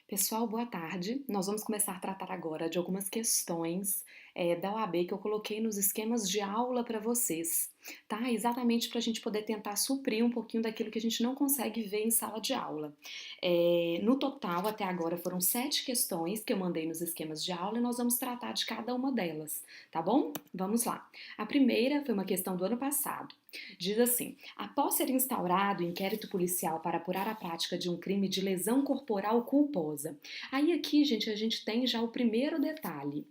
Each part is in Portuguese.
Pessoal, boa tarde. Nós vamos começar a tratar agora de algumas questões da OAB que eu coloquei nos esquemas de aula para vocês, tá? Exatamente para a gente poder tentar suprir um pouquinho daquilo que a gente não consegue ver em sala de aula. No total, até agora, foram 7 questões que eu mandei nos esquemas de aula e nós vamos tratar de cada uma delas, tá bom? Vamos lá. A primeira foi uma questão do ano passado. Diz assim: após ser instaurado inquérito policial para apurar a prática de um crime de lesão corporal culposa. Aí aqui, gente, a gente tem já o primeiro detalhe,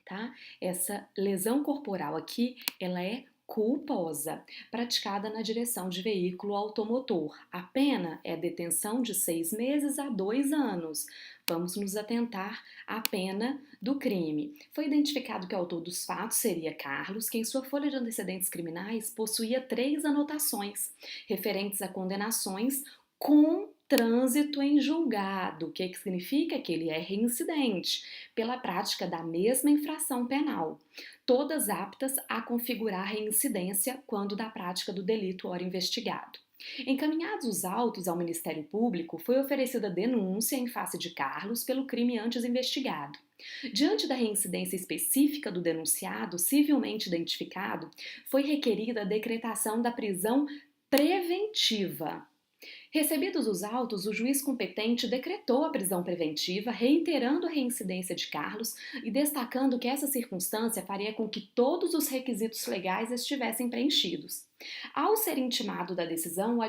tá? Essa lesão corporal aqui, ela é culposa, praticada na direção de veículo automotor. A pena é detenção de 6 meses a 2 anos. Vamos nos atentar à pena do crime. Foi identificado que o autor dos fatos seria Carlos, que em sua folha de antecedentes criminais possuía 3 anotações referentes a condenações com trânsito em julgado. O que significa? Que ele é reincidente pela prática da mesma infração penal, todas aptas a configurar reincidência quando da prática do delito ora investigado. Encaminhados os autos ao Ministério Público, foi oferecida denúncia em face de Carlos pelo crime antes investigado. Diante da reincidência específica do denunciado, civilmente identificado, foi requerida a decretação da prisão preventiva. Recebidos os autos, o juiz competente decretou a prisão preventiva, reiterando a reincidência de Carlos e destacando que essa circunstância faria com que todos os requisitos legais estivessem preenchidos. Ao ser intimado da decisão, o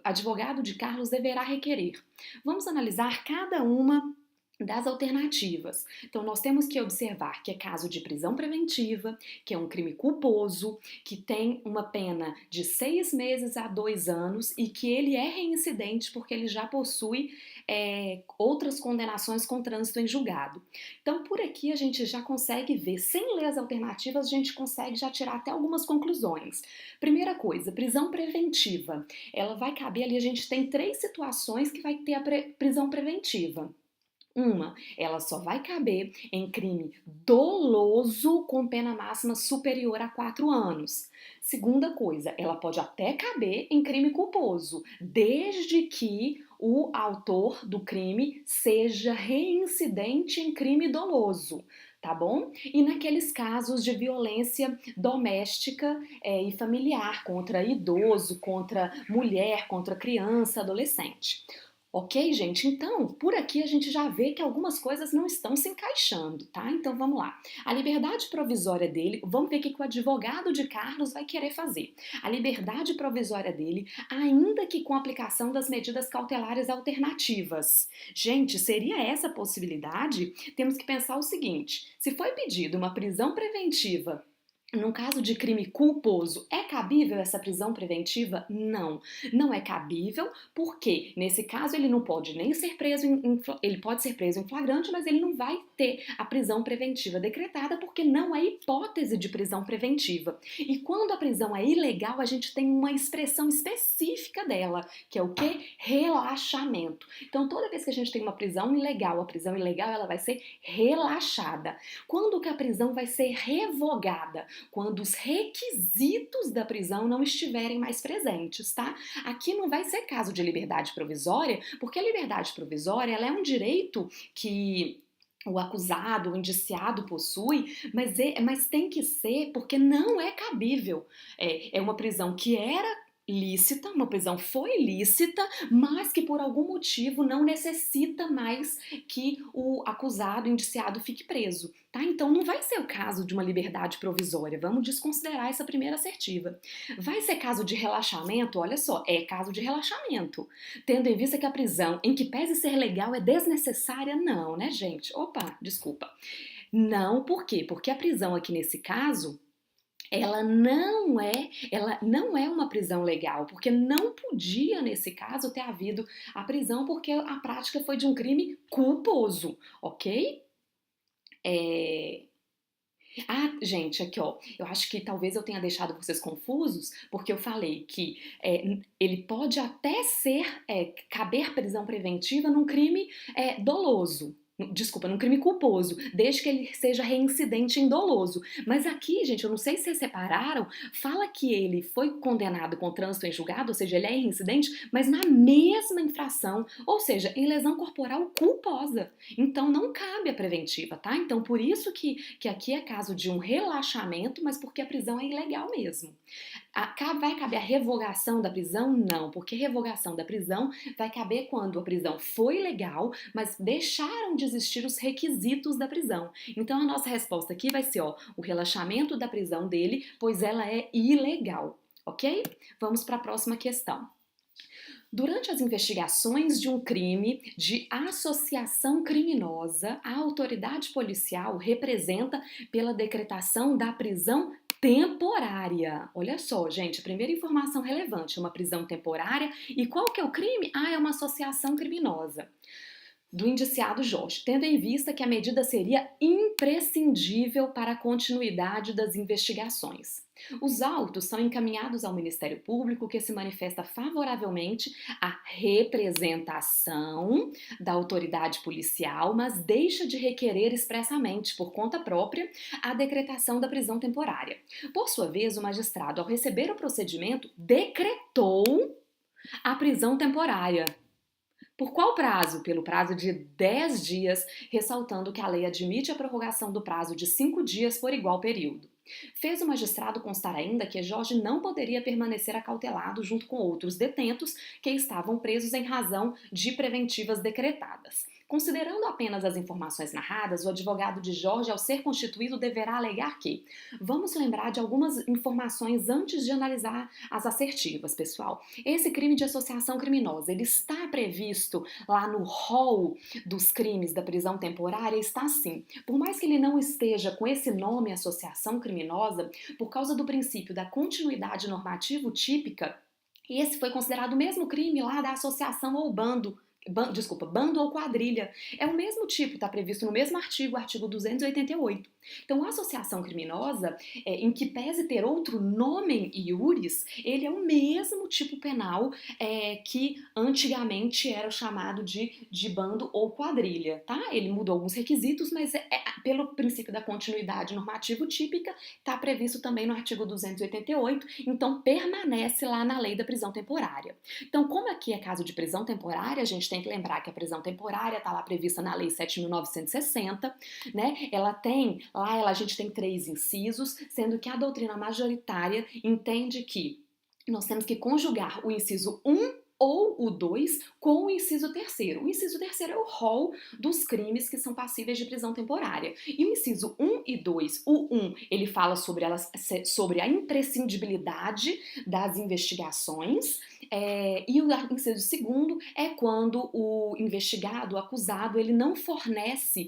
advogado de Carlos deverá requerer. Vamos analisar cada uma das alternativas. Então, nós temos que observar que é caso de prisão preventiva, que é um crime culposo, que tem uma pena de 6 meses a 2 anos e que ele é reincidente porque ele já possui outras condenações com trânsito em julgado. Então, por aqui a gente já consegue ver, sem ler as alternativas, a gente consegue já tirar até algumas conclusões. Primeira coisa, prisão preventiva. Ela vai caber ali, a gente tem 3 situações que vai ter a prisão preventiva. Uma, ela só vai caber em crime doloso com pena máxima superior a 4 anos. Segunda coisa, ela pode até caber em crime culposo, desde que o autor do crime seja reincidente em crime doloso, tá bom? E naqueles casos de violência doméstica e familiar contra idoso, contra mulher, contra criança, adolescente. Ok, gente? Então, por aqui a gente já vê que algumas coisas não estão se encaixando, tá? Então vamos lá. A liberdade provisória dele, vamos ver o que o advogado de Carlos vai querer fazer. A liberdade provisória dele, ainda que com aplicação das medidas cautelares alternativas. Gente, seria essa a possibilidade? Temos que pensar o seguinte: se foi pedido uma prisão preventiva num caso de crime culposo, é cabível essa prisão preventiva? Não, não é cabível, porque nesse caso ele não pode nem ser preso, ele pode ser preso em flagrante, mas ele não vai ter a prisão preventiva decretada, porque não é hipótese de prisão preventiva. E quando a prisão é ilegal, a gente tem uma expressão específica dela, que é o quê? Relaxamento. Então, toda vez que a gente tem uma prisão ilegal, a prisão ilegal ela vai ser relaxada. Quando que a prisão vai ser revogada? Quando os requisitos da prisão não estiverem mais presentes, tá? Aqui não vai ser caso de liberdade provisória, porque a liberdade provisória ela é um direito que o acusado, o indiciado possui, mas tem que ser porque não é cabível. É uma prisão que era lícita, uma prisão foi lícita, mas que por algum motivo não necessita mais que o acusado, o indiciado fique preso, tá? Então não vai ser o caso de uma liberdade provisória, vamos desconsiderar essa primeira assertiva. Vai ser caso de relaxamento? Olha só, é caso de relaxamento. Tendo em vista que a prisão, em que pese ser legal, é desnecessária? Não, né, gente? Opa, desculpa. Não, por quê? Porque a prisão aqui nesse caso ela não é uma prisão legal, porque não podia, nesse caso, ter havido a prisão porque a prática foi de um crime culposo, ok? É... gente, aqui ó, eu acho que talvez eu tenha deixado vocês confusos, porque eu falei que ele pode até caber prisão preventiva num crime doloso. Desculpa, num crime culposo, desde que ele seja reincidente em doloso. Mas aqui, gente, eu não sei se vocês separaram, fala que ele foi condenado com trânsito em julgado, ou seja, ele é reincidente, mas na mesma infração, ou seja, em lesão corporal culposa. Então não cabe a preventiva, tá? Então por isso que aqui é caso de um relaxamento, mas porque a prisão é ilegal mesmo. Vai caber a revogação da prisão? Não, porque revogação da prisão vai caber quando a prisão foi legal, mas deixaram de existir os requisitos da prisão. Então a nossa resposta aqui vai ser, ó, o relaxamento da prisão dele, pois ela é ilegal, ok? Vamos para a próxima questão. Durante as investigações de um crime de associação criminosa, a autoridade policial representa pela decretação da prisão temporária. Olha só, gente, a primeira informação relevante, uma prisão temporária. E qual que é o crime? Ah, é uma associação criminosa do indiciado Jorge, tendo em vista que a medida seria imprescindível para a continuidade das investigações. Os autos são encaminhados ao Ministério Público, que se manifesta favoravelmente à representação da autoridade policial, mas deixa de requerer expressamente, por conta própria, a decretação da prisão temporária. Por sua vez, o magistrado, ao receber o procedimento, decretou a prisão temporária. Por qual prazo? Pelo prazo de 10 dias, ressaltando que a lei admite a prorrogação do prazo de 5 dias por igual período. Fez o magistrado constar ainda que Jorge não poderia permanecer acautelado junto com outros detentos que estavam presos em razão de preventivas decretadas. Considerando apenas as informações narradas, o advogado de Jorge, ao ser constituído, deverá alegar que... Vamos lembrar de algumas informações antes de analisar as assertivas, pessoal. Esse crime de associação criminosa, ele está previsto lá no rol dos crimes da prisão temporária? Está sim. Por mais que ele não esteja com esse nome, associação criminosa, por causa do princípio da continuidade normativo típica, esse foi considerado o mesmo crime lá da associação ou bando ou quadrilha. É o mesmo tipo, está previsto no mesmo artigo 288. Então, a associação criminosa, em que pese ter outro nome iuris, ele é o mesmo tipo penal que antigamente era chamado de bando ou quadrilha, tá? Ele mudou alguns requisitos, mas pelo princípio da continuidade normativo típica, está previsto também no artigo 288, então permanece lá na lei da prisão temporária. Então, como aqui é caso de prisão temporária, a gente tem que lembrar que a prisão temporária está lá prevista na lei 7.960, né? A gente tem 3 incisos, sendo que a doutrina majoritária entende que nós temos que conjugar o inciso 1 ou o 2 com o inciso 3º. O inciso 3º é o rol dos crimes que são passíveis de prisão temporária. E o inciso 1 e 2, o 1, ele fala sobre a imprescindibilidade das investigações, e o inciso 2º é quando o investigado, o acusado, ele não fornece,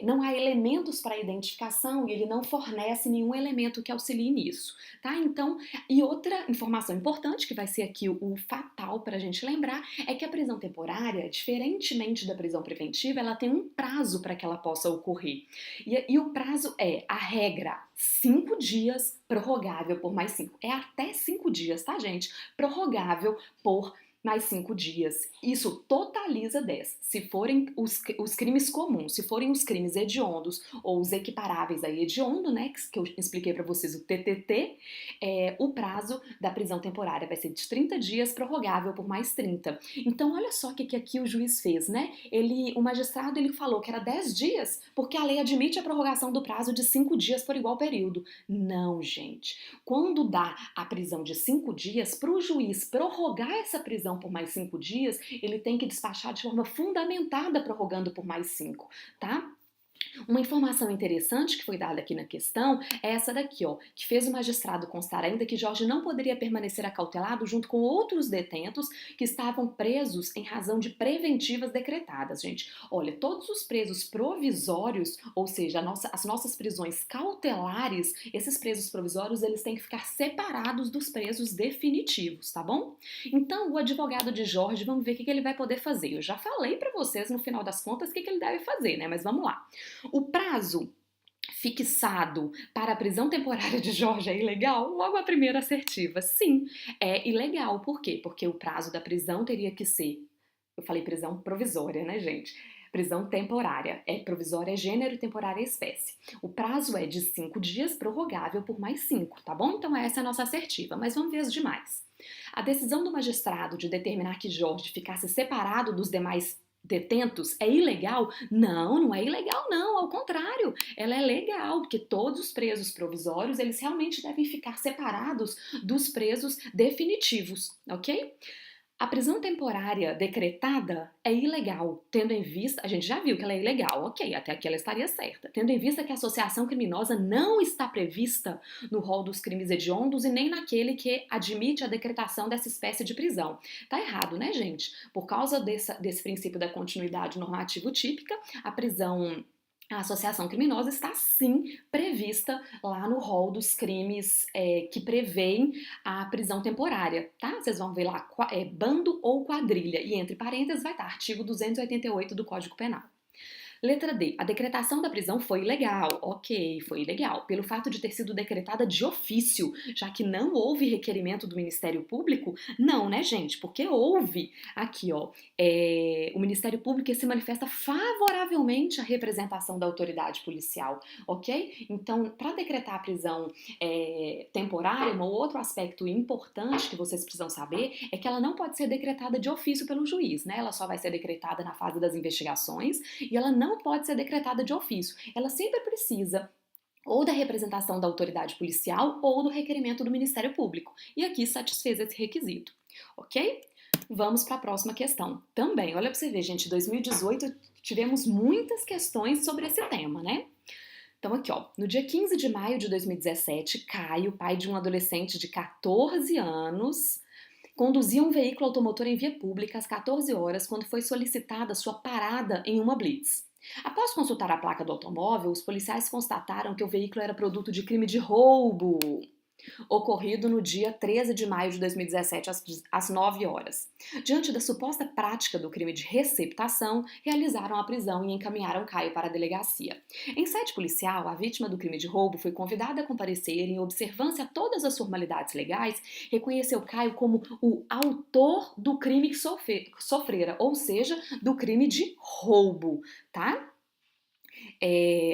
não há elementos para identificação e ele não fornece nenhum elemento que auxilie nisso, tá? Então, e outra informação importante, que vai ser aqui o fatal para a gente lembrar, é que a prisão temporária, diferentemente da prisão preventiva, ela tem um prazo para que ela possa ocorrer. E o prazo a regra, 5 dias, prorrogável por mais 5. É até 5 dias, tá, gente? Prorrogável por mais 5 dias. Isso totaliza 10. Se forem os crimes comuns, se forem os crimes hediondos ou os equiparáveis a hediondo, né, que eu expliquei para vocês, o TTT, o prazo da prisão temporária vai ser de 30 dias, prorrogável por mais 30. Então, olha só o que aqui o juiz fez, né? O magistrado, ele falou que era 10 dias, porque a lei admite a prorrogação do prazo de 5 dias por igual período. Não, gente. Quando dá a prisão de 5 dias, para o juiz prorrogar essa prisão por mais 5 dias, ele tem que despachar de forma fundamentada prorrogando por mais 5, tá? Uma informação interessante que foi dada aqui na questão é essa daqui, ó, que fez o magistrado constar ainda que Jorge não poderia permanecer acautelado junto com outros detentos que estavam presos em razão de preventivas decretadas, gente. Olha, todos os presos provisórios, ou seja, as nossas prisões cautelares, esses presos provisórios, eles têm que ficar separados dos presos definitivos, tá bom? Então, o advogado de Jorge, vamos ver o que ele vai poder fazer. Eu já falei para vocês, no final das contas, o que ele deve fazer, né? Mas vamos lá. O prazo fixado para a prisão temporária de Jorge é ilegal? Logo a primeira assertiva, sim, é ilegal. Por quê? Porque o prazo da prisão teria que ser, eu falei prisão provisória, né, gente? Prisão temporária. Provisória é gênero e temporária é espécie. O prazo é de 5 dias, prorrogável por mais 5, tá bom? Então essa é a nossa assertiva, mas vamos ver as demais. A decisão do magistrado de determinar que Jorge ficasse separado dos demais detentos é ilegal? Não, não é ilegal não, ao contrário, ela é legal, porque todos os presos provisórios, eles realmente devem ficar separados dos presos definitivos, ok? A prisão temporária decretada é ilegal, tendo em vista, a gente já viu que ela é ilegal, ok, até aqui ela estaria certa, tendo em vista que a associação criminosa não está prevista no rol dos crimes hediondos e nem naquele que admite a decretação dessa espécie de prisão. Tá errado, né, gente? Por causa desse princípio da continuidade normativo típica, a associação criminosa está sim prevista lá no rol dos crimes que prevêem a prisão temporária, tá? Vocês vão ver lá, bando ou quadrilha, e entre parênteses vai estar artigo 288 do Código Penal. Letra D. A decretação da prisão foi ilegal. Ok, foi ilegal. Pelo fato de ter sido decretada de ofício, já que não houve requerimento do Ministério Público? Não, né, gente? Porque houve aqui, ó, o Ministério Público se manifesta favoravelmente à representação da autoridade policial, ok? Então, para decretar a prisão temporária, um outro aspecto importante que vocês precisam saber é que ela não pode ser decretada de ofício pelo juiz, né? Ela só vai ser decretada na fase das investigações e ela não pode ser decretada de ofício. Ela sempre precisa ou da representação da autoridade policial ou do requerimento do Ministério Público. E aqui satisfez esse requisito, ok? Vamos para a próxima questão. Também, olha para você ver, gente, em 2018 tivemos muitas questões sobre esse tema, né? Então aqui, ó, no dia 15 de maio de 2017, Caio, pai de um adolescente de 14 anos, conduzia um veículo automotor em via pública às 14 horas quando foi solicitada sua parada em uma blitz. Após consultar a placa do automóvel, os policiais constataram que o veículo era produto de crime de roubo, ocorrido no dia 13 de maio de 2017, às 9 horas. Diante da suposta prática do crime de receptação, realizaram a prisão e encaminharam Caio para a delegacia. Em sede policial, a vítima do crime de roubo foi convidada a comparecer e, em observância a todas as formalidades legais, reconheceu Caio como o autor do crime que sofrera, ou seja, do crime de roubo, tá?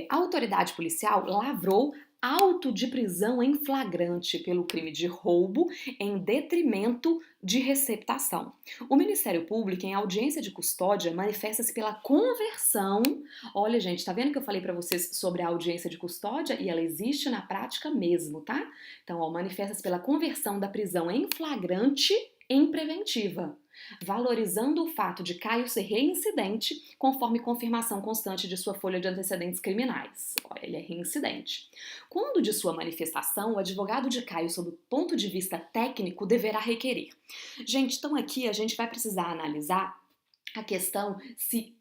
A autoridade policial lavrou auto de prisão em flagrante pelo crime de roubo em detrimento de receptação. O Ministério Público, em audiência de custódia, manifesta-se pela conversão. Olha, gente, tá vendo que eu falei para vocês sobre a audiência de custódia? E ela existe na prática mesmo, tá? Então, ó, manifesta-se pela conversão da prisão em flagrante em preventiva, valorizando o fato de Caio ser reincidente, conforme confirmação constante de sua folha de antecedentes criminais. Olha, ele é reincidente. Quando de sua manifestação, o advogado de Caio, sob o ponto de vista técnico, deverá requerer. Gente, então aqui a gente vai precisar analisar a questão se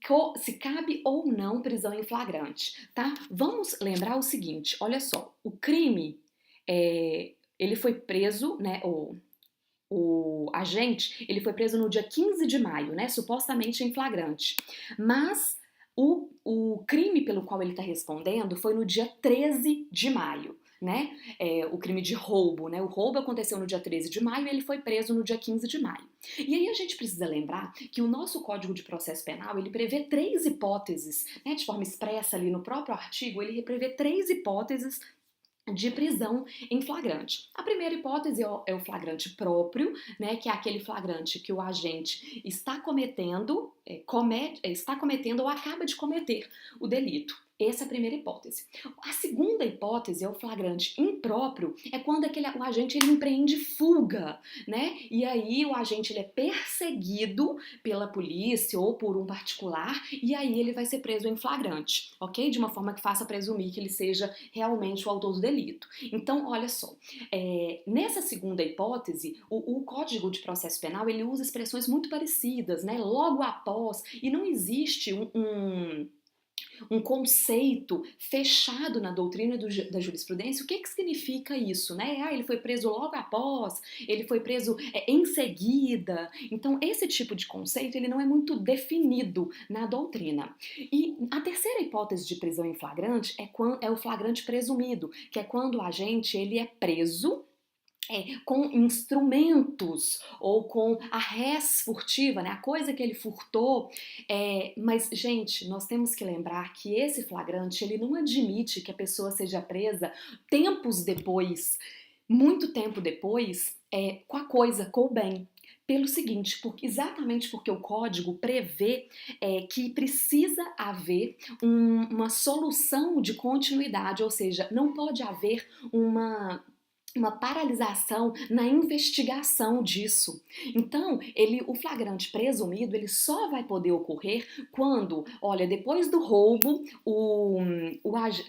cabe ou não prisão em flagrante, tá? Vamos lembrar o seguinte, olha só, o crime, ele foi preso, né, o agente, ele foi preso no dia 15 de maio, né, supostamente em flagrante, mas o crime pelo qual ele está respondendo foi no dia 13 de maio, né, o crime de roubo, né, o roubo aconteceu no dia 13 de maio e ele foi preso no dia 15 de maio. E aí a gente precisa lembrar que o nosso Código de Processo Penal, ele prevê 3 hipóteses, né, de forma expressa ali no próprio artigo, ele prevê 3 hipóteses de prisão em flagrante. A primeira hipótese é o flagrante próprio, né, que é aquele flagrante que o agente está cometendo, está cometendo ou acaba de cometer o delito. Essa é a primeira hipótese. A segunda hipótese é o flagrante impróprio, é quando o agente ele empreende fuga, né? E aí o agente ele é perseguido pela polícia ou por um particular e aí ele vai ser preso em flagrante, ok? De uma forma que faça presumir que ele seja realmente o autor do delito. Então, olha só, nessa segunda hipótese, o Código de Processo Penal ele usa expressões muito parecidas, né? Logo após, e não existe um conceito fechado na doutrina da jurisprudência. O que significa isso, né? Ele foi preso logo após, ele foi preso em seguida. Então, esse tipo de conceito, ele não é muito definido na doutrina. E a terceira hipótese de prisão em flagrante é o flagrante presumido, que é quando o agente, ele é preso com instrumentos ou com a res furtiva, né, a coisa que ele furtou. Mas, gente, nós temos que lembrar que esse flagrante, ele não admite que a pessoa seja presa tempos depois, muito tempo depois, com a coisa, com o bem. Pelo seguinte, exatamente porque o código prevê que precisa haver uma solução de continuidade, ou seja, não pode haver uma paralisação na investigação disso. Então, o flagrante presumido, ele só vai poder ocorrer quando, olha, depois do roubo,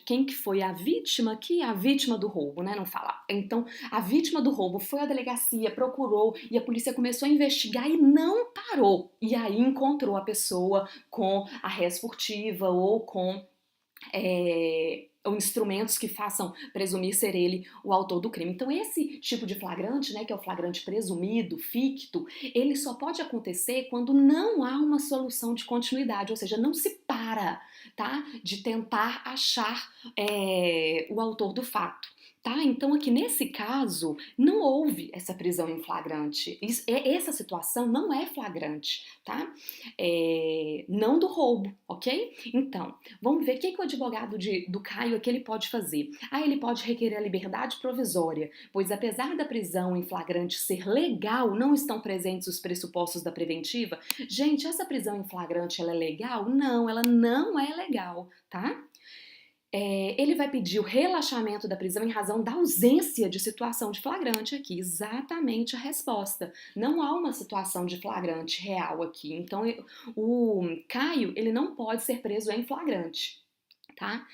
quem que foi a vítima aqui? A vítima do roubo, né? Não fala. Então, a vítima do roubo foi à delegacia, procurou e a polícia começou a investigar e não parou. E aí encontrou a pessoa com a res furtiva ou com ou instrumentos que façam presumir ser ele o autor do crime. Então, esse tipo de flagrante, né, que é o flagrante presumido, ficto, ele só pode acontecer quando não há uma solução de continuidade, ou seja, não se para, tá, de tentar achar o autor do fato. Tá? Então, aqui nesse caso, não houve essa prisão em flagrante. Essa situação não é flagrante, tá? Não do roubo, ok? Então, vamos ver o que o advogado do Caio aqui ele pode fazer. Ele pode requerer a liberdade provisória, pois apesar da prisão em flagrante ser legal, não estão presentes os pressupostos da preventiva. Gente, essa prisão em flagrante, ela é legal? Não, ela não é legal, tá? Ele vai pedir o relaxamento da prisão em razão da ausência de situação de flagrante aqui. Exatamente a resposta. Não há uma situação de flagrante real aqui. Então, o Caio, ele não pode ser preso em flagrante, tá?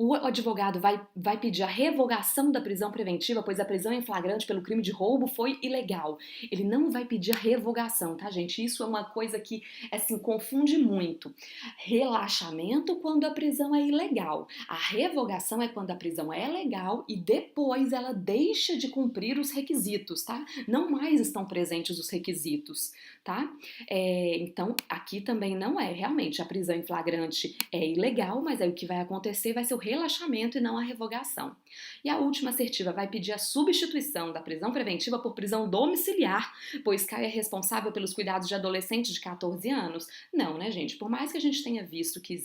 O advogado vai pedir a revogação da prisão preventiva, pois a prisão em flagrante pelo crime de roubo foi ilegal. Ele não vai pedir a revogação, tá, gente? Isso é uma coisa que, assim, confunde muito. Relaxamento quando a prisão é ilegal. A revogação é quando a prisão é legal e depois ela deixa de cumprir os requisitos, tá? Não mais estão presentes os requisitos, tá? Então, aqui também não é. Realmente, a prisão em flagrante é ilegal, mas aí o que vai acontecer vai ser o relaxamento e não a revogação. E a última assertiva vai pedir a substituição da prisão preventiva por prisão domiciliar, pois Caio é responsável pelos cuidados de adolescentes de 14 anos. Não, né, gente? Por mais que a gente tenha visto que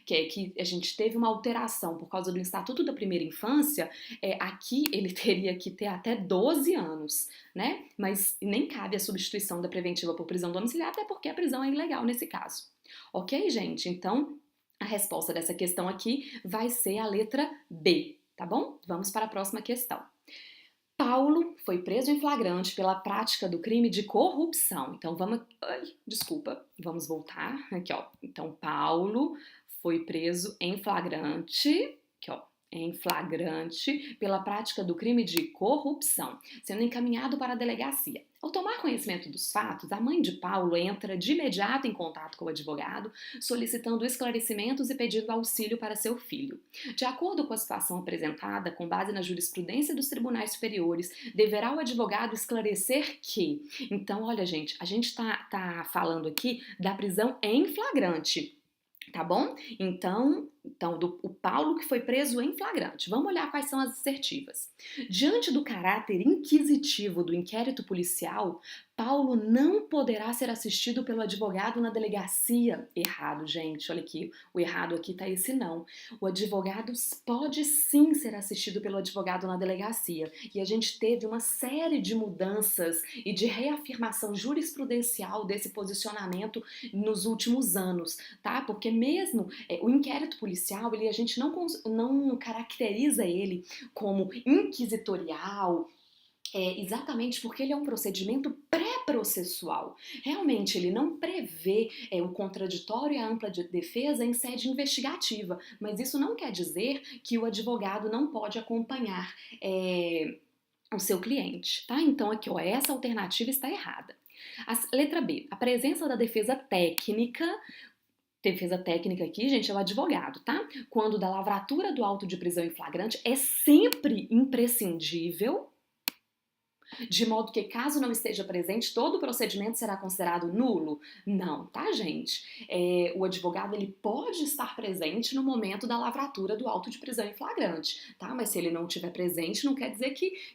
que a gente teve uma alteração por causa do Estatuto da Primeira Infância, aqui ele teria que ter até 12 anos, né? Mas nem cabe a substituição da preventiva por prisão domiciliar, até porque a prisão é ilegal nesse caso. Ok, gente? Então, a resposta dessa questão aqui vai ser a letra B, tá bom? Vamos para a próxima questão. Paulo foi preso em flagrante pela prática do crime de corrupção. Então vamos voltar aqui, ó. Então Paulo foi preso em flagrante, aqui, ó, em flagrante pela prática do crime de corrupção, sendo encaminhado para a delegacia. Ao tomar conhecimento dos fatos, a mãe de Paulo entra de imediato em contato com o advogado, solicitando esclarecimentos e pedindo auxílio para seu filho. De acordo com a situação apresentada, com base na jurisprudência dos tribunais superiores, deverá o advogado esclarecer que... Então, olha, gente, a gente tá falando aqui da prisão em flagrante. Tá bom? Então o Paulo que foi preso em flagrante. Vamos olhar quais são as assertivas. Diante do caráter inquisitivo do inquérito policial, Paulo não poderá ser assistido pelo advogado na delegacia. Errado, gente. Olha aqui, o errado aqui tá esse não. O advogado pode sim ser assistido pelo advogado na delegacia. E a gente teve uma série de mudanças e de reafirmação jurisprudencial desse posicionamento nos últimos anos, tá? Porque mesmo o inquérito policial, a gente não caracteriza ele como inquisitorial, exatamente porque ele é um procedimento pré-processual. Realmente, ele não prevê o contraditório e a ampla defesa em sede investigativa, mas isso não quer dizer que o advogado não pode acompanhar o seu cliente, tá? Então, aqui, ó, essa alternativa está errada. Letra B, a presença da defesa técnica aqui, gente, é o advogado, tá? Quando da lavratura do auto de prisão em flagrante é sempre imprescindível De modo que, caso não esteja presente, todo o procedimento será considerado nulo? Não, tá, gente? O advogado ele pode estar presente no momento da lavratura do auto de prisão em flagrante, tá? Mas se ele não estiver presente, não quer dizer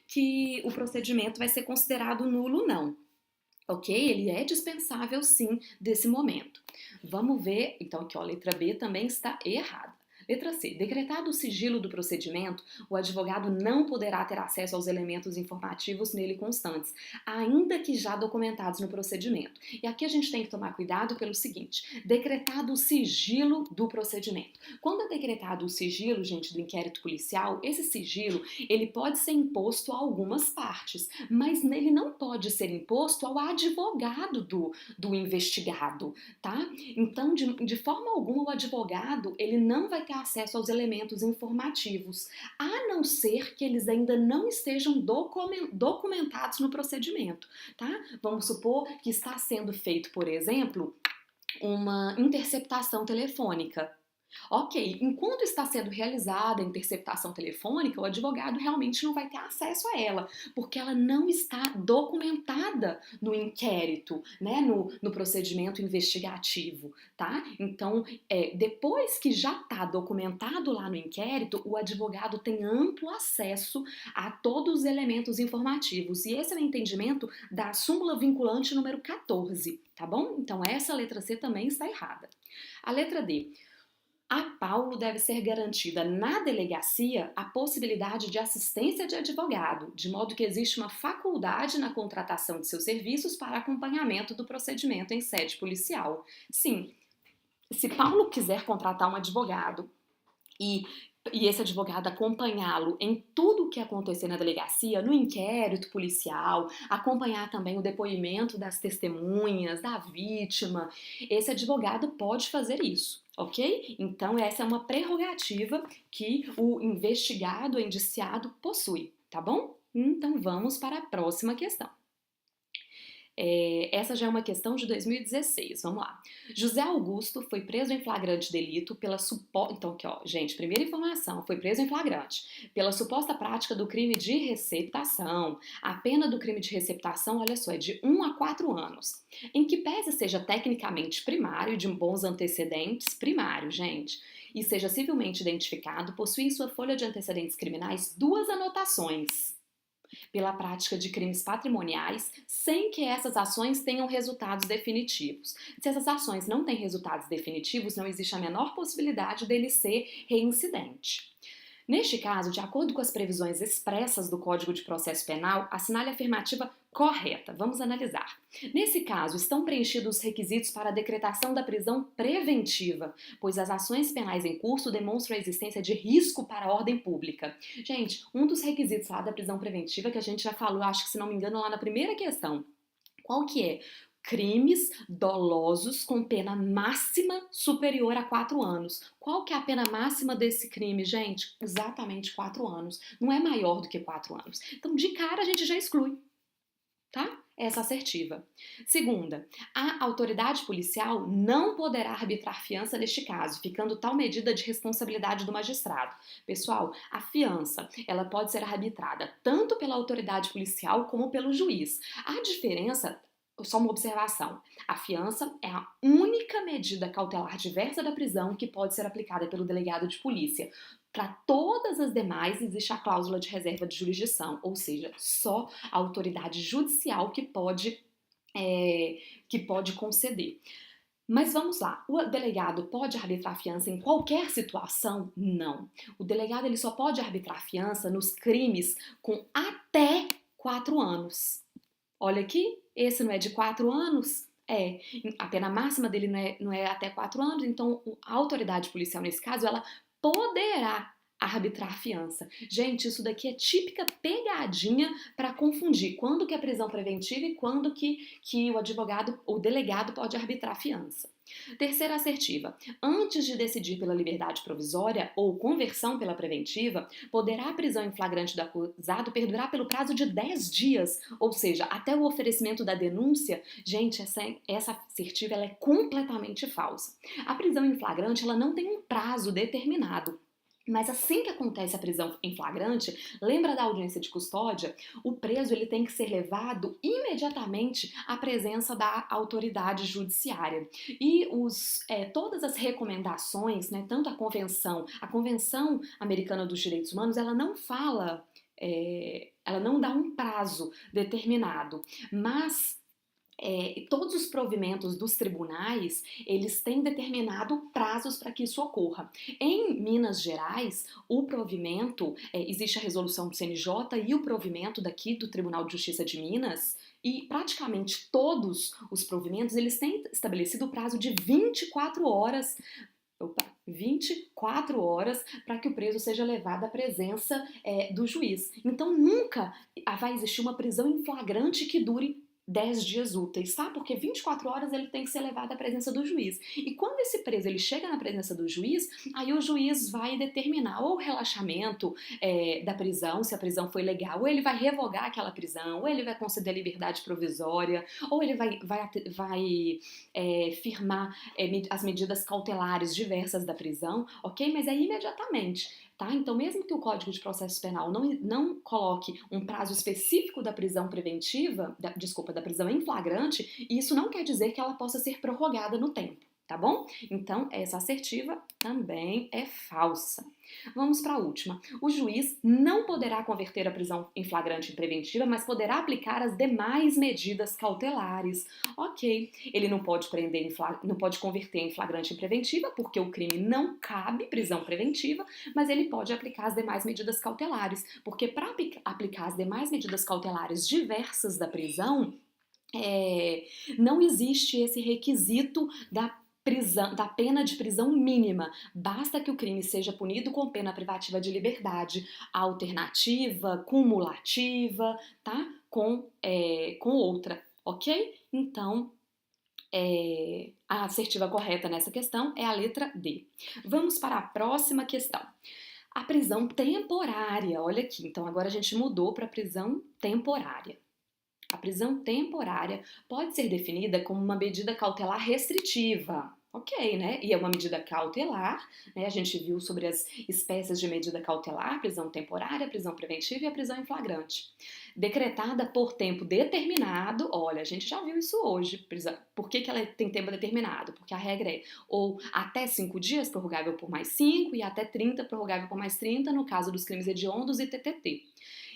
que o procedimento vai ser considerado nulo, não. Ok? Ele é dispensável, sim, desse momento. Vamos ver, então, aqui, ó, a letra B também está errada. Letra C. Decretado o sigilo do procedimento, o advogado não poderá ter acesso aos elementos informativos nele constantes, ainda que já documentados no procedimento. E aqui a gente tem que tomar cuidado pelo seguinte: decretado o sigilo do procedimento. Quando é decretado o sigilo, gente, do inquérito policial, esse sigilo ele pode ser imposto a algumas partes, mas ele não pode ser imposto ao advogado do investigado, tá? Então, de forma alguma, o advogado ele não vai ter acesso aos elementos informativos, a não ser que eles ainda não estejam documentados no procedimento, tá? Vamos supor que está sendo feito, por exemplo, uma interceptação telefônica. Ok, enquanto está sendo realizada a interceptação telefônica, o advogado realmente não vai ter acesso a ela, porque ela não está documentada no inquérito, né, no procedimento investigativo, tá? Então, depois que já está documentado lá no inquérito, o advogado tem amplo acesso a todos os elementos informativos, e esse é o entendimento da súmula vinculante número 14, tá bom? Então, essa letra C também está errada. A letra D. A Paulo deve ser garantida na delegacia a possibilidade de assistência de advogado, de modo que existe uma faculdade na contratação de seus serviços para acompanhamento do procedimento em sede policial. Sim, se Paulo quiser contratar um advogado e esse advogado acompanhá-lo em tudo o que acontecer na delegacia, no inquérito policial, acompanhar também o depoimento das testemunhas, da vítima, esse advogado pode fazer isso, ok? Então, essa é uma prerrogativa que o investigado, o indiciado, possui, tá bom? Então, vamos para a próxima questão. Essa já é uma questão de 2016, vamos lá. José Augusto foi preso em flagrante delito pela suposta... Então aqui ó, gente, primeira informação, foi preso em flagrante pela suposta prática do crime de receptação. A pena do crime de receptação, olha só, é de 1 a 4 anos. Em que pese seja tecnicamente primário, de bons antecedentes, primário, gente, e seja civilmente identificado, possui em sua folha de antecedentes criminais 2 anotações pela prática de crimes patrimoniais, sem que essas ações tenham resultados definitivos. Se essas ações não têm resultados definitivos, não existe a menor possibilidade dele ser reincidente. Neste caso, de acordo com as previsões expressas do Código de Processo Penal, assinale a afirmativa correta. Vamos analisar. Nesse caso, estão preenchidos os requisitos para a decretação da prisão preventiva, pois as ações penais em curso demonstram a existência de risco para a ordem pública. Gente, um dos requisitos lá da prisão preventiva que a gente já falou, acho que se não me engano, lá na primeira questão. Qual que é? Crimes dolosos com pena máxima superior a 4 anos. Qual que é a pena máxima desse crime, gente? Exatamente 4 anos. Não é maior do que 4 anos. Então, de cara, a gente já exclui, tá? Essa assertiva. Segunda, a autoridade policial não poderá arbitrar fiança neste caso, ficando tal medida de responsabilidade do magistrado. Pessoal, a fiança, ela pode ser arbitrada tanto pela autoridade policial como pelo juiz. A diferença, só uma observação, a fiança é a única medida cautelar diversa da prisão que pode ser aplicada pelo delegado de polícia. Para todas as demais existe a cláusula de reserva de jurisdição, ou seja, só a autoridade judicial que pode conceder. Mas vamos lá, o delegado pode arbitrar fiança em qualquer situação? Não. O delegado ele só pode arbitrar fiança nos crimes com até 4 anos. Olha aqui, esse não é de 4 anos? A pena máxima dele não é até 4 anos, então a autoridade policial, nesse caso, ela poderá arbitrar fiança. Gente, isso daqui é típica pegadinha para confundir quando que é prisão preventiva e quando que o delegado pode arbitrar fiança. Terceira assertiva. Antes de decidir pela liberdade provisória ou conversão pela preventiva, poderá a prisão em flagrante do acusado perdurar pelo prazo de 10 dias, ou seja, até o oferecimento da denúncia. Gente, essa assertiva ela é completamente falsa. A prisão em flagrante ela não tem um prazo determinado. Mas assim que acontece a prisão em flagrante, lembra da audiência de custódia? O preso ele tem que ser levado imediatamente à presença da autoridade judiciária. E todas as recomendações, né, tanto a Convenção Americana dos Direitos Humanos, ela não fala, ela não dá um prazo determinado, mas todos os provimentos dos tribunais, eles têm determinado prazos para que isso ocorra. Em Minas Gerais, o provimento, existe a resolução do CNJ e o provimento daqui do Tribunal de Justiça de Minas, e praticamente todos os provimentos, eles têm estabelecido o prazo de 24 horas, 24 horas para que o preso seja levado à presença do juiz. Então nunca vai existir uma prisão em flagrante que dure 10 dias úteis, tá? Porque 24 horas ele tem que ser levado à presença do juiz. E quando esse preso ele chega na presença do juiz, aí o juiz vai determinar ou o relaxamento da prisão, se a prisão foi legal, ou ele vai revogar aquela prisão, ou ele vai conceder liberdade provisória, ou ele vai firmar as medidas cautelares diversas da prisão, ok? Mas é imediatamente. Tá? Então, mesmo que o Código de Processo Penal não coloque um prazo específico da prisão preventiva, da prisão em flagrante, isso não quer dizer que ela possa ser prorrogada no tempo, tá bom? Então, essa assertiva também é falsa. Vamos para a última. O juiz não poderá converter a prisão em flagrante em preventiva, mas poderá aplicar as demais medidas cautelares. Ok, ele não pode não pode converter em flagrante em preventiva, porque o crime não cabe prisão preventiva, mas ele pode aplicar as demais medidas cautelares, porque para aplicar as demais medidas cautelares diversas da prisão, não existe esse requisito da pena de prisão mínima. Basta que o crime seja punido com pena privativa de liberdade, alternativa, cumulativa, tá? Com outra, ok? Então, a assertiva correta nessa questão é a letra D. Vamos para a próxima questão. A prisão temporária, olha aqui, então agora a gente mudou para prisão temporária. A prisão temporária pode ser definida como uma medida cautelar restritiva. Ok, né? E é uma medida cautelar, né? A gente viu sobre as espécies de medida cautelar, prisão temporária, prisão preventiva e a prisão em flagrante. Decretada por tempo determinado, olha, a gente já viu isso hoje. Por que ela tem tempo determinado? Porque a regra é ou até 5 dias, prorrogável por mais 5, e até 30, prorrogável por mais 30, no caso dos crimes hediondos e TTT.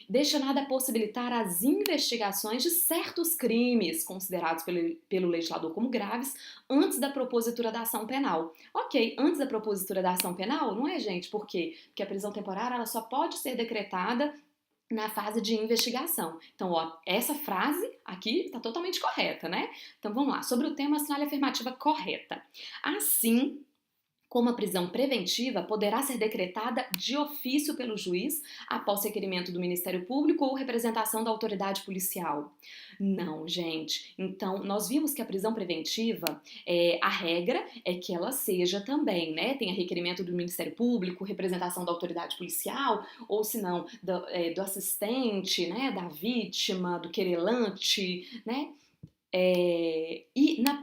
Destinada a possibilitar as investigações de certos crimes considerados pelo legislador como graves antes da propositura da ação penal. Ok, antes da propositura da ação penal, não é, gente? Por quê? Porque a prisão temporária ela só pode ser decretada na fase de investigação. Então, ó, essa frase aqui está totalmente correta, né? Então, vamos lá. Sobre o tema, assinale a afirmativa correta. Assim, como a prisão preventiva poderá ser decretada de ofício pelo juiz após requerimento do Ministério Público ou representação da autoridade policial. Não, gente. Então, nós vimos que a prisão preventiva, a regra é que ela seja também, né? Tenha requerimento do Ministério Público, representação da autoridade policial, ou se não, do assistente, né? Da vítima, do querelante, né?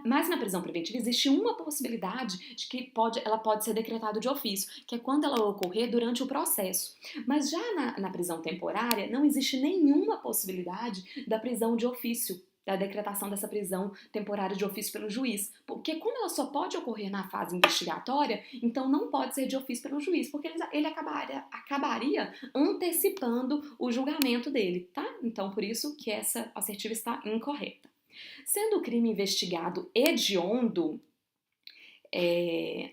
Mas na prisão preventiva existe uma possibilidade de que ela pode ser decretada de ofício, que é quando ela ocorrer durante o processo. Mas já na prisão temporária não existe nenhuma possibilidade da prisão de ofício, da decretação dessa prisão temporária de ofício pelo juiz. Porque como ela só pode ocorrer na fase investigatória, então não pode ser de ofício pelo juiz, porque ele acabaria antecipando o julgamento dele, tá? Então por isso que essa assertiva está incorreta. Sendo o crime investigado hediondo,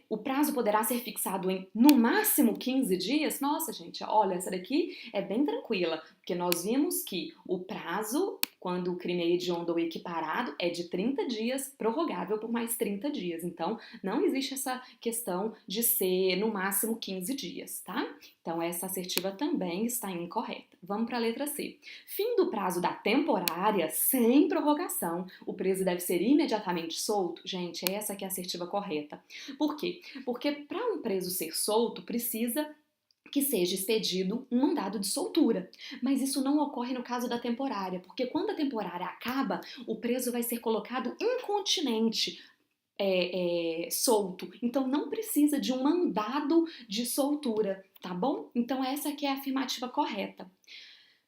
o prazo poderá ser fixado em, no máximo, 15 dias. Nossa, gente, olha, essa daqui é bem tranquila, porque nós vimos que o prazo, quando o crime é hediondo ou equiparado, é de 30 dias, prorrogável por mais 30 dias. Então, não existe essa questão de ser, no máximo, 15 dias, tá? Então, essa assertiva também está incorreta. Vamos para a letra C. Fim do prazo da temporária, sem prorrogação, o preso deve ser imediatamente solto. Gente, essa que é a assertiva correta. Por quê? Porque para um preso ser solto, precisa que seja expedido um mandado de soltura. Mas isso não ocorre no caso da temporária, porque quando a temporária acaba, o preso vai ser colocado incontinente, solto. Então não precisa de um mandado de soltura, tá bom? Então essa aqui é a afirmativa correta.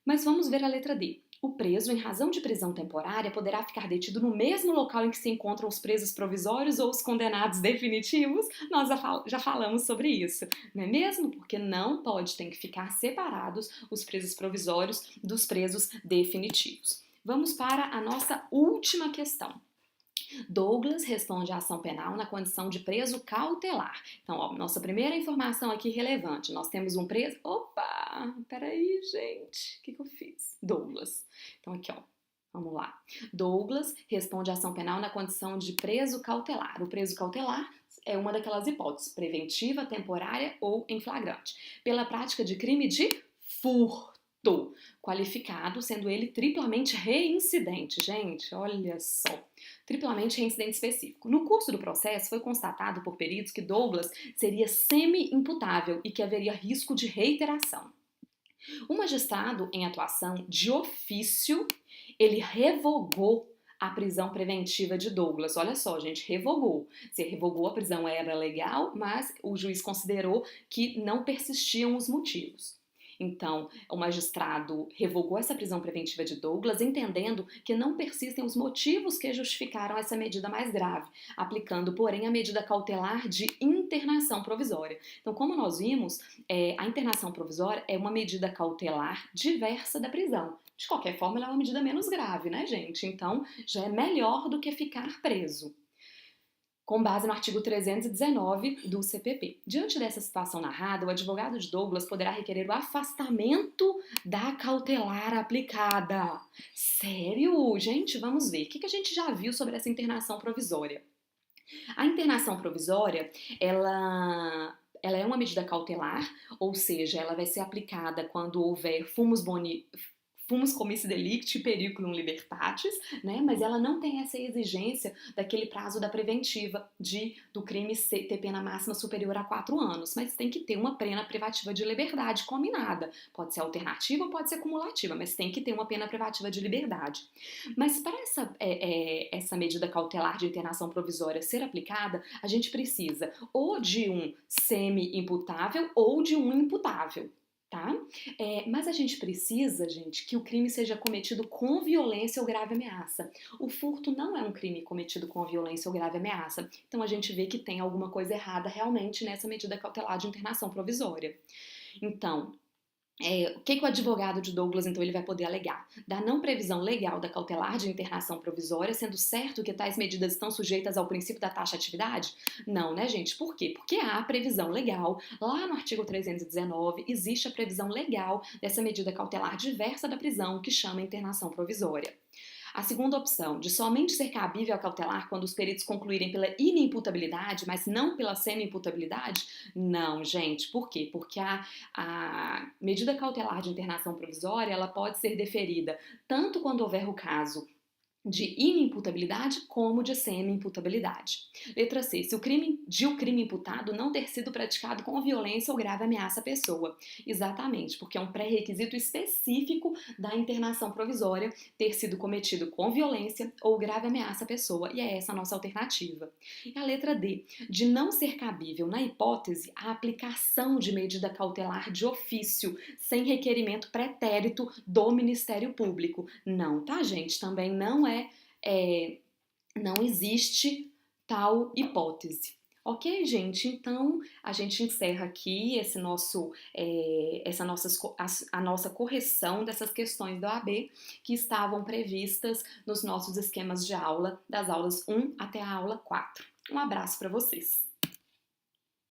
Mas vamos ver a letra D. O preso, em razão de prisão temporária, poderá ficar detido no mesmo local em que se encontram os presos provisórios ou os condenados definitivos. Nós já falamos sobre isso, não é mesmo? Porque não pode, tem que ficar separados os presos provisórios dos presos definitivos. Vamos para a nossa última questão. Douglas responde à ação penal na condição de preso cautelar. Então, ó, nossa primeira informação aqui relevante. Nós temos um preso... Opa! Peraí, gente. O que eu fiz? Douglas. Então, aqui, ó. Vamos lá. Douglas responde à ação penal na condição de preso cautelar. O preso cautelar é uma daquelas hipóteses, preventiva, temporária ou em flagrante, pela prática de crime de furto qualificado, sendo ele triplamente reincidente. Gente, olha só. Triplamente reincidente específico. No curso do processo, foi constatado por peritos que Douglas seria semi-imputável e que haveria risco de reiteração. O magistrado, em atuação de ofício, ele revogou a prisão preventiva de Douglas. Olha só, gente, revogou. Se revogou, a prisão era legal, mas o juiz considerou que não persistiam os motivos. Então, o magistrado revogou essa prisão preventiva de Douglas, entendendo que não persistem os motivos que justificaram essa medida mais grave, aplicando, porém, a medida cautelar de internação provisória. Então, como nós vimos, a internação provisória é uma medida cautelar diversa da prisão. De qualquer forma, ela é uma medida menos grave, né, gente? Então, já é melhor do que ficar preso, com base no artigo 319 do CPP. Diante dessa situação narrada, o advogado de Douglas poderá requerer o afastamento da cautelar aplicada. Sério? Gente, vamos ver. O que a gente já viu sobre essa internação provisória? A internação provisória, ela é uma medida cautelar, ou seja, ela vai ser aplicada quando houver fumus comissi delicti periculum libertatis, né? Mas ela não tem essa exigência daquele prazo da preventiva do crime ter pena máxima superior a 4 anos, mas tem que ter uma pena privativa de liberdade combinada. Pode ser alternativa ou pode ser cumulativa, mas tem que ter uma pena privativa de liberdade. Mas para essa medida cautelar de internação provisória ser aplicada, a gente precisa ou de um semi-imputável ou de um imputável. Tá? Mas a gente precisa, gente, que o crime seja cometido com violência ou grave ameaça. O furto não é um crime cometido com violência ou grave ameaça. Então a gente vê que tem alguma coisa errada realmente nessa medida cautelar de internação provisória. Então, o que o advogado de Douglas, então, ele vai poder alegar? Da não previsão legal da cautelar de internação provisória, sendo certo que tais medidas estão sujeitas ao princípio da taxatividade? Não, né, gente? Por quê? Porque há previsão legal. Lá no artigo 319, existe a previsão legal dessa medida cautelar diversa da prisão, que chama internação provisória. A segunda opção, de somente ser cabível a cautelar quando os peritos concluírem pela inimputabilidade, mas não pela semi-imputabilidade? Não, gente. Por quê? Porque a medida cautelar de internação provisória, ela pode ser deferida tanto quando houver o caso de inimputabilidade como de semi-imputabilidade. Letra C. Se o crime imputado não ter sido praticado com violência ou grave ameaça à pessoa. Exatamente, porque é um pré-requisito específico da internação provisória ter sido cometido com violência ou grave ameaça à pessoa, e é essa a nossa alternativa. E a letra D. De não ser cabível, na hipótese, a aplicação de medida cautelar de ofício, sem requerimento pretérito do Ministério Público. Não, tá, gente? Também não existe tal hipótese. Ok, gente? Então, a gente encerra aqui a nossa correção dessas questões da OAB que estavam previstas nos nossos esquemas de aula, das aulas 1 até a aula 4. Um abraço para vocês!